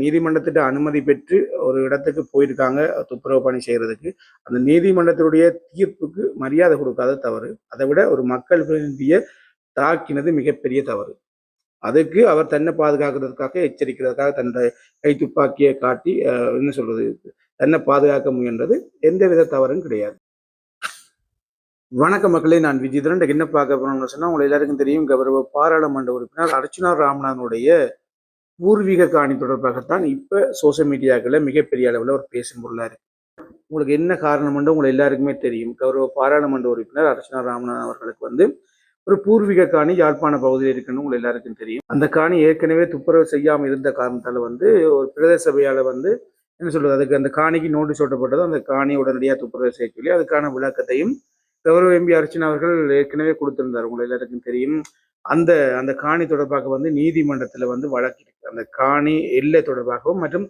நீதிமன்றத்திட்ட அனுமதி பெற்று ஒரு இடத்துக்கு போயிருக்காங்க துப்புரவு பணி செய்யறதுக்கு. அந்த நீதிமன்றத்தினுடைய தீர்ப்புக்கு மரியாதை கொடுக்காத தவறு. அதை விட ஒரு மக்கள் பிரதிநிதியை தாக்கினது மிகப்பெரிய தவறு. அதுக்கு அவர் தன்னை பாதுகாக்கிறதுக்காக எச்சரிக்கிறதுக்காக தன்னுடைய கை துப்பாக்கியை காட்டி என்ன சொல்றது தன்னை பாதுகாக்க முயன்றது எந்தவித தவறும் கிடையாது. வணக்க மக்களே, நான் விஜிதரன். என்ன பார்க்க போறோம்னு சொன்னா, உங்களை எல்லாருக்கும் தெரியும், கௌரவ பாராளுமன்ற உறுப்பினர் அர்ச்சுனா ராமநாதனுடைய பூர்வீக காணி தொடர்பாகத்தான் இப்ப சோசியல் மீடியாக்களில் மிகப்பெரிய அளவில் ஒரு பேசும் பொருளா இருக்கு. உங்களுக்கு என்ன காரணம் உங்களை எல்லாருக்குமே தெரியும். கௌரவ பாராளுமன்ற உறுப்பினர் அர்ச்சுனா ராமநாதன் அவர்களுக்கு ஒரு பூர்வீக காணி யாழ்ப்பாண பகுதியில் இருக்குன்னு உங்களுக்கு எல்லாருக்கும் தெரியும். அந்த காணி ஏற்கனவே துப்புரவு செய்யாமல் இருந்த காரணத்தால ஒரு பிரதேச சபையால என்ன சொல்றது, அதுக்கு அந்த காணிக்கு நோட்டீஸ் ஓட்டப்பட்டது. அந்த காணி உடனடியாக துப்புரவு செய்ய சொல்லி அதுக்கான விளக்கத்தையும் கௌரவ எம்பி அர்ச்சனா அவர்கள் ஏற்கனவே கொடுத்திருந்தார். உங்களுக்கு எல்லாருக்கும் தெரியும். அந்த அந்த காணி தொடர்பாக நீதிமன்றத்துல வழக்கு இருக்கு. அந்த காணி எல்லை தொடர்பாகவும் மற்றும்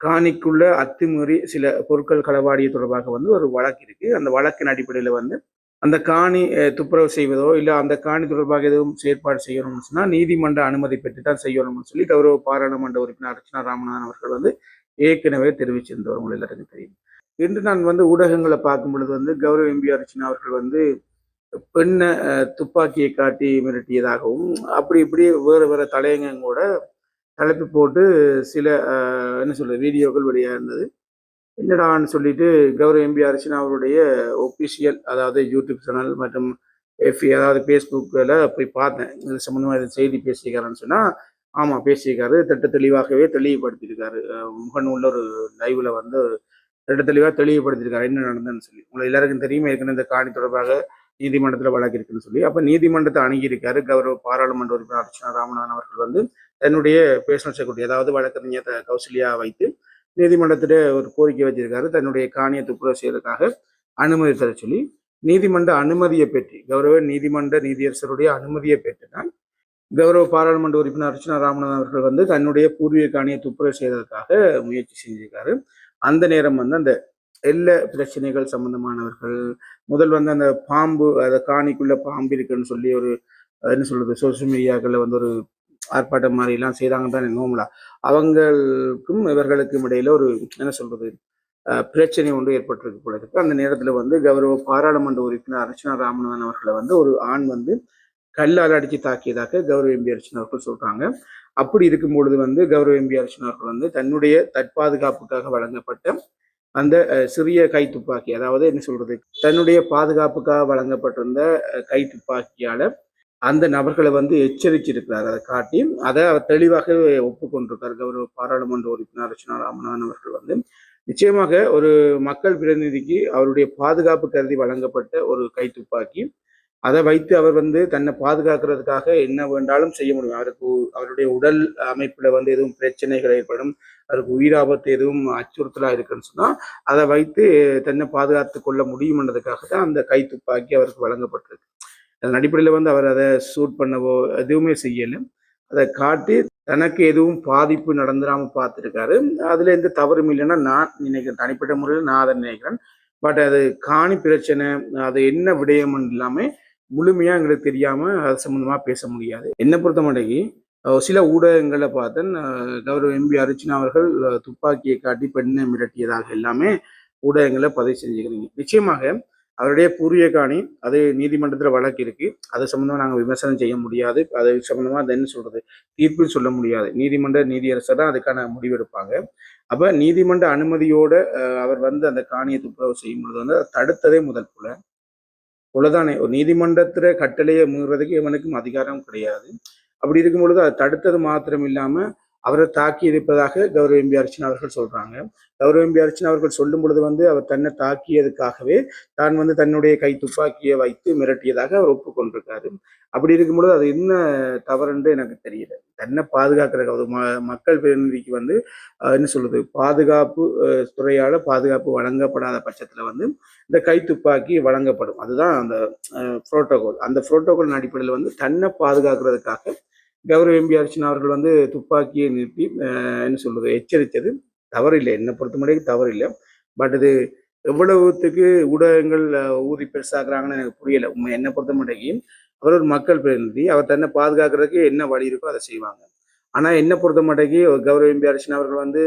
காணிக்குள்ள அத்துமீறி சில பொருட்கள் களவாடிய தொடர்பாக ஒரு வழக்கு இருக்கு. அந்த வழக்கின் அடிப்படையில அந்த காணி துப்புரவு செய்வதோ இல்லை அந்த காணி தொடர்பாக எதுவும் செயற்பாடு செய்யணும்னு சொன்னா நீதிமன்ற அனுமதி பெற்று தான் செய்யணும்னு சொல்லி கௌரவ பாராளுமன்ற உறுப்பினர் அர்ச்சனா ராமநாதன் அவர்கள் ஏற்கனவே தெரிவிச்சிருந்தவர். உங்களுக்கு எல்லாருக்கும் தெரியும். இன்று நான் ஊடகங்களை பார்க்கும் பொழுது கௌரவ எம்பி அர்ச்சனா அவர்கள் பெண்ணை துப்பாக்கியை காட்டி மிரட்டியதாகவும் அப்படி இப்படி வேறு வேறு தலையங்கங்களோட தலைப்பு போட்டு சில என்ன சொல்றது வீடியோக்கள் வெளியாக இருந்தது. என்னடான்னு சொல்லிட்டு கௌரவ எம்பி அர்ச்சனா அவருடைய ஒபிஷியல், அதாவது யூடியூப் சேனல் மற்றும் அதாவது ஃபேஸ்புக்கில் போய் பார்த்தேன். இது சம்மந்தமாக இது செய்தி பேசியிருக்காருன்னு சொன்னால், ஆமாம் பேசியிருக்காரு. திட்ட தெளிவாகவே தெளிவுபடுத்தியிருக்காரு. முகநூலில் ஒரு லைவில் திட்ட தெளிவாக தெளிவுபடுத்தியிருக்காரு என்ன நடந்ததுன்னு சொல்லி. உங்களுக்கு எல்லாருக்கும் தெரியும், ஏற்கனவே இந்த காணி தொடர்பாக நீதிமன்றத்தில் வழக்கு இருக்குன்னு சொல்லி. அப்போ நீதிமன்றத்தை அணுகியிருக்காரு கௌரவ பாராளுமன்ற உறுப்பினர் அர்ச்சனா ராமநாதன் அவர்கள் தன்னுடைய பேர்சனல் செக்யூரிட்டி, அதாவது வழக்கறிஞர் கௌசல்யா வைத்து நீதிமன்றத்திட ஒரு கோரிக்கை வச்சிருக்காரு. தன்னுடைய காணியை துப்புரவு செய்வதற்காக அனுமதி தர சொல்லி நீதிமன்ற அனுமதியை பெற்று, கௌரவ நீதிமன்ற நீதியரசருடைய அனுமதியை பெற்றுதான் கௌரவ பாராளுமன்ற உறுப்பினர் அர்ச்சனா ராமநாதன் அவர்கள் தன்னுடைய பூர்வீக காணியை துப்புரவு செய்வதற்காக முயற்சி செஞ்சிருக்காரு. அந்த நேரம் அந்த எல்லை பிரச்சனைகள் சம்பந்தமானவர்கள் முதல் அந்த பாம்பு, அதை காணிக்குள்ள பாம்பு இருக்குன்னு சொல்லி ஒரு என்ன சொல்றது சோசியல் மீடியாக்களில் ஒரு ஆர்ப்பாட்டம் மாதிரி எல்லாம் செய்தாங்க தான் நோமலா. அவங்களுக்கும் இவர்களுக்கும் இடையில ஒரு என்ன சொல்றது பிரச்சனை ஒன்று ஏற்பட்டிருக்கு போல இருக்கு. அந்த நேரத்துல கௌரவ பாராளுமன்ற உறுப்பினர் அர்ச்சனா ராமநாதன் அவர்களை ஒரு ஆண் கல்லால் அடித்து தாக்கியதாக கௌரவ எம்பி அர்ச்சனா அவர்கள் சொல்றாங்க. அப்படி இருக்கும் பொழுது கௌரவ எம்பி அர்ச்சனா அவர்கள் தன்னுடைய தற்பாதுகாப்புக்காக வழங்கப்பட்ட அந்த சிறிய கை துப்பாக்கி, அதாவது என்ன சொல்றது தன்னுடைய பாதுகாப்புக்காக வழங்கப்பட்டிருந்த கை துப்பாக்கியால அந்த நபர்களை எச்சரிச்சிருக்கிறார். அதை காட்டி அதை அவர் தெளிவாக ஒப்புக்கொண்டிருக்கார். கௌரவ பாராளுமன்ற உறுப்பினர் அர்ச்சனா ராமநாதன் அவர்கள் நிச்சயமாக ஒரு மக்கள் பிரதிநிதிக்கு அவருடைய பாதுகாப்பு கருதி வழங்கப்பட்ட ஒரு கை துப்பாக்கி, அதை வைத்து அவர் தன்னை பாதுகாக்கிறதுக்காக என்ன வேண்டாலும் செய்ய முடியும். அவருடைய உடல் அமைப்புல எதுவும் பிரச்சனைகள் ஏற்படும், அவருக்கு உயிராபத்து எதுவும் அச்சுறுத்தலா இருக்குன்னு சொன்னா அதை வைத்து தன்னை பாதுகாத்து கொள்ள முடியும்ன்றதுக்காக தான் அந்த கை துப்பாக்கி அவருக்கு வழங்கப்பட்டிருக்கு. அதன் அடிப்படையில் அவர் அதை சூட் பண்ணவோ எதுவுமே செய்யலை. அதை காட்டி தனக்கு எதுவும் பாதிப்பு நடந்துடாம பார்த்துருக்காரு. அதுல எந்த தவறும் இல்லைன்னா நான் நினைக்கிறேன், தனிப்பட்ட முறையில் நான் அதை நினைக்கிறேன். பட் அது காணி பிரச்சனை, அது என்ன விடயம் இல்லாம முழுமையா எங்களுக்கு தெரியாம அது சம்பந்தமா பேச முடியாது. என்னை பொறுத்த மாட்டேங்கி சில ஊடகங்களை பார்த்தேன், கௌரவ எம்பி அர்ச்சனா அவர்கள் துப்பாக்கியை காட்டி பெண்ணை மிரட்டியதாக எல்லாமே ஊடகங்களை பதிவு செஞ்சுக்கிறீங்க. நிச்சயமாக அவருடைய பூர்வீக காணி அது நீதிமன்றத்தில் வழக்கு இருக்கு. அது சம்பந்தமா நாங்கள் விமர்சனம் செய்ய முடியாது. அது சம்பந்தமா அது என்ன சொல்றது தீர்ப்பில் சொல்ல முடியாது. நீதிமன்ற நீதியரசர் தான் அதுக்கான முடிவெடுப்பாங்க. அப்ப நீதிமன்ற அனுமதியோட அவர் அந்த காணியை துப்புரவு செய்யும் பொழுது தடுத்ததே முதல் புலதானே. ஒரு நீதிமன்றத்துல கட்டளையை மீறுறதுக்கு இவனுக்கும் அதிகாரம் கிடையாது. அப்படி இருக்கும் பொழுது அதை தடுத்தது மாத்திரம் இல்லாம அவரை தாக்கி இருப்பதாக கௌரவ எம்பி அர்ச்சனா அவர்கள் சொல்றாங்க. கௌரவ எம்பி அர்ச்சனா அவர்கள் சொல்லும் பொழுது அவர் தன்னை தாக்கியதுக்காகவே தான் தன்னுடைய கை துப்பாக்கியை வைத்து மிரட்டியதாக அவர் ஒப்புக்கொண்டிருக்காரு. அப்படி இருக்கும் பொழுது அது என்ன தவறுன்னு எனக்கு தெரியல. தன்னை பாதுகாக்கிற ஒரு மக்கள் பிரதிநிதிக்கு என்ன சொல்றது பாதுகாப்பு துறையால பாதுகாப்பு வழங்கப்படாத பட்சத்துல இந்த கை துப்பாக்கி வழங்கப்படும். அதுதான் அந்த புரோட்டோகால். அந்த புரோட்டோகால் அடிப்படையில் தன்னை பாதுகாக்கிறதுக்காக கௌரவ எம்பி அர்ச்சனா அவர்கள் துப்பாக்கியை நிறுத்தி என்ன சொல்றது எச்சரித்தது தவறில்லை. என்னை பொறுத்த மட்டும் தவறில்லை. பட் இது எவ்வளவுத்துக்கு ஊடகங்கள் ஊதி பெருசாக்குறாங்கன்னு எனக்கு புரியல. என்னை பொறுத்த மட்டும் அவர் ஒரு மக்கள் பிரதிநிதி, அவர் தன்னை பாதுகாக்கிறதுக்கு என்ன வழி இருக்கோ அதை செய்வாங்க. ஆனால் என்ன பொறுத்த மாட்டேங்கி கௌரவ எம்பி அர்ச்சனா அவர்கள் வந்து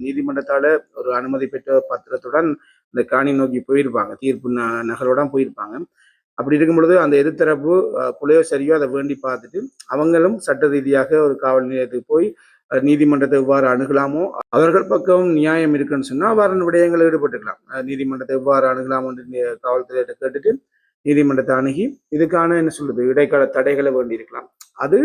நீதிமன்றத்தால் ஒரு அனுமதி பெற்ற பத்திரத்துடன் இந்த காணி நோக்கி போயிருப்பாங்க, தீர்ப்பு நகரோட போயிருப்பாங்க. அப்படி இருக்கும் பொழுது அந்த எதிர்த்தரப்பு புலையோ சரியோ அதை வேண்டி பார்த்துட்டு அவங்களும் சட்ட ரீதியாக ஒரு காவல் நிலையத்துக்கு போய் நீதிமன்றத்தை எவ்வாறு அணுகலாமோ, அவர்கள் பக்கம் நியாயம் இருக்குன்னு சொன்னால் அவ்வாறு விடயங்கள் ஈடுபட்டுக்கலாம். நீதிமன்றத்தை எவ்வாறு அணுகலாம் என்று காவல்துறையிட்ட கேட்டுட்டு நீதிமன்றத்தை அணுகி இதுக்கான என்ன சொல்றது இடைக்கால தடைகளை வேண்டி இருக்கலாம். அது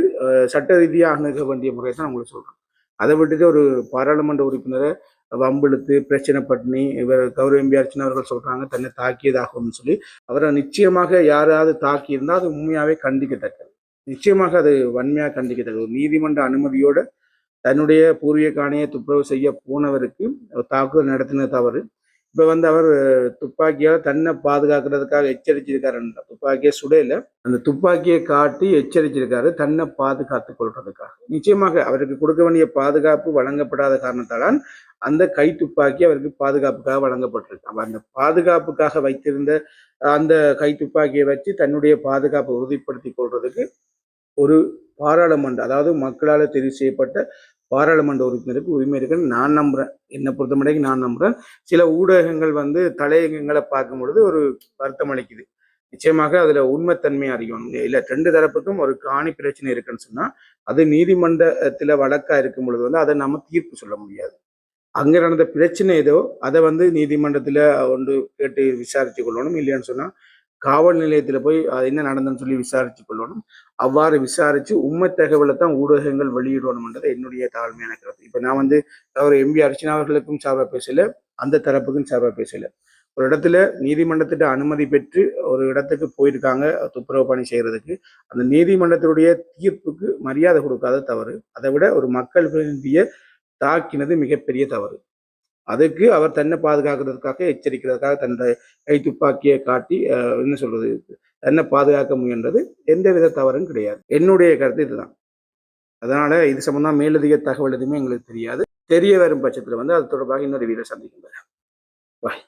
சட்ட ரீதியாக அணுக வேண்டிய முறை தான் உங்களுக்கு சொல்றேன். அதை விட்டுட்டு ஒரு பாராளுமன்ற உறுப்பினரை வம்பிழுத்து பிரச்சனை பண்ணி இவர் கௌரவ எம்பி அர்ச்சனா அவர்கள் சொல்றாங்க தன்னை தாக்கியதாகும்னு சொல்லி அவரை நிச்சயமாக யாராவது தாக்கி இருந்தால் அது உண்மையாவே கண்டிக்கத்தக்கது. நிச்சயமாக அது வன்மையாக கண்டிக்கத்தக்கது. ஒரு நீதிமன்ற அனுமதியோட தன்னுடைய பூர்வீக காணியை துப்புரவு செய்ய போனவருக்கு தாக்குதல் நடத்தின தவறு. இப்ப வந்து அவர் துப்பாக்கியால் தன்னை பாதுகாக்கிறதுக்காக எச்சரிச்சிருக்காரு. துப்பாக்கியை சுடையில அந்த துப்பாக்கியை காட்டி எச்சரிச்சிருக்காரு தன்னை பாதுகாத்துக் கொள்றதுக்காக. நிச்சயமாக அவருக்கு கொடுக்க வேண்டிய பாதுகாப்பு வழங்கப்படாத காரணத்தால் அந்த கை துப்பாக்கி அவருக்கு பாதுகாப்புக்காக வழங்கப்பட்டிருக்கு. அந்த பாதுகாப்புக்காக வைத்திருந்த அந்த கை துப்பாக்கியை வச்சு தன்னுடைய பாதுகாப்பை உறுதிப்படுத்திக் கொள்றதுக்கு ஒரு பாராளுமன்ற, அதாவது மக்களால் தெரிவு செய்யப்பட்ட பாராளுமன்ற உறுப்பினருக்கு உரிமை இருக்குன்னு நான் நம்புறேன். என்னை பொறுத்த மட்டும் நான் நம்புறேன். சில ஊடகங்கள் வந்து தலையங்கங்களை பார்க்கும் பொழுது ஒரு வருத்தம் அளிக்குது. நிச்சயமாக அதுல உண்மைத்தன்மை அறியணும். இல்ல 2 தரப்புக்கும் ஒரு காணி பிரச்சனை இருக்குன்னு சொன்னா அது நீதிமன்றத்துல வழக்கா இருக்கும் பொழுது வந்து அதை நம்ம தீர்ப்பு சொல்ல முடியாது. அங்க நடந்த பிரச்சனை ஏதோ அதை வந்து நீதிமன்றத்துல ஒன்று கேட்டு விசாரிச்சு கொள்ளணும். இல்லையான்னு சொன்னா காவல் நிலையத்துல போய் அது என்ன நடந்ததுன்னு சொல்லி விசாரிச்சு கொள்ளணும். அவ்வாறு விசாரிச்சு உண்மை தகவலை தான் ஊடகங்கள் வெளியிடணும்ன்றது என்னுடைய தாழ்மையான கருத்து. இப்ப நான் வந்து அவர் எம்பி அர்ச்சனா அவர்களுக்கும் சார்பா பேசல, அந்த தரப்புக்கும் சார்பா பேசல. ஒரு இடத்துல நீதிமன்றத்திட்ட அனுமதி பெற்று ஒரு இடத்துக்கு போயிருக்காங்க துப்புரவு பணி செய்யறதுக்கு. அந்த நீதிமன்றத்தினுடைய தீர்ப்புக்கு மரியாதை கொடுக்காத தவறு. அதை விட ஒரு மக்கள் பிரதிநிதியை தாக்கினது மிகப்பெரிய தவறு. அதுக்கு அவர் தன்னை பாதுகாக்கிறதுக்காக எச்சரிக்கிறதுக்காக தன்னுடைய கை துப்பாக்கியை காட்டி என்ன சொல்றது தன்னை பாதுகாக்க முயன்றது எந்த வித தவறும் கிடையாது. என்னுடைய கருத்து இதுதான். அதனால இது சம்பந்தமா மேலதிக தகவல் எதுவுமே எங்களுக்கு தெரியாது. தெரிய வரும் பட்சத்துல வந்து அது தொடர்பாக இன்னொரு வீடியோ சந்திக்கும். பாய்.